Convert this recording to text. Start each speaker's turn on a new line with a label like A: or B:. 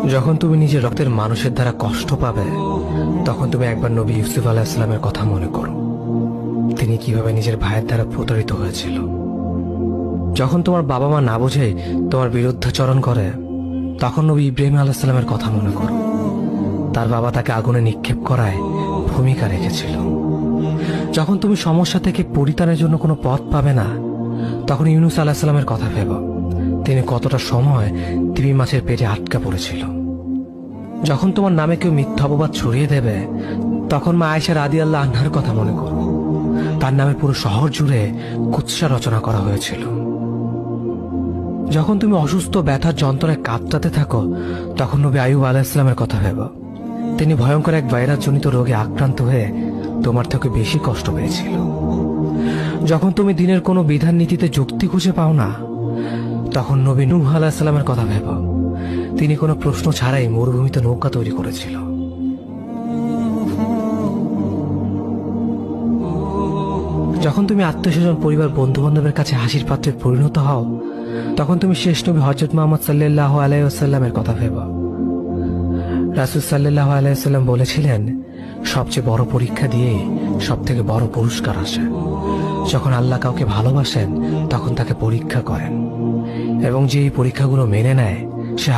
A: যখন তুমি নিজের রক্তের মানুষের দ্বারা কষ্ট পাবে, তখন তুমি একবার নবী ইউসুফ আলাইহিস সালামের কথা মনে করো। তিনি কিভাবে নিজের ভাইয়ের দ্বারা প্রতারিত হয়েছিল। যখন তোমার বাবা মা না বুঝে তোমার বিরুদ্ধাচরণ করে, তখন নবী ইব্রাহিম আলাইহিস সালামের কথা মনে করো। তার বাবা তাকে আগুনে নিক্ষেপ করায় ভূমিকা রেখেছিল। যখন তুমি সমস্যা থেকে পরিত্রাণের জন্য কোনো পথ পাবে না, তখন ইউনুস আলাইহিস সালামের কথা ভেবো। তিনি কতটা সময় তিমি মাছের পেটে আটকা পড়েছিল। যখন তোমার নামে কেউ মিথ্যা অপবাদ ছড়িয়ে দেবে, তখন মা আয়েশা রাদিয়াল্লাহু আনহার কথা মনে করো। তার নামে পুরো শহর জুড়ে কুৎসা রচনা করা হয়েছিল। যখন তুমি অসুস্থ ব্যথার যন্ত্রণায় কাঁপতে থাকো, তখন নবী আইয়ুব আলাইহিস সালামের কথা ভেবো। তিনি ভয়ঙ্কর এক ভাইরাসজনিত রোগে আক্রান্ত হয়ে তোমার থেকে বেশি কষ্ট পেয়েছিল। যখন তুমি দিনের কোনো বিধান নীতিতে যুক্তি খুঁজে পাও না, তখন নবী নূহ আলাইহিস সালামের কথা ভেবো। তিনি কোনো প্রশ্ন ছাড়াই মরুভূমিতে নৌকা তৈরি করেছিল। যখন তুমি আত্মীয়স্বজন, পরিবার, বন্ধু বান্ধবের কাছে হাসির পাত্রে পরিণত হও, তখন তুমি শেষ নবী হযরত মুহাম্মদ সাল্লাল্লাহু আলাইহি ওয়াসাল্লামের কথা ভেবো। রাসূল সাল্লাল্লাহু আলাইহি ওয়াসাল্লাম বলেছিলেন, সবচেয়ে বড় পরীক্ষা দিয়েই সব থেকে বড় পুরস্কার আসে। যখন আল্লাহ কাউকে ভালোবাসেন, তখন তাকে পরীক্ষা করেন, এবং যে এই পরীক্ষাগুলো মেনে নেয়, সে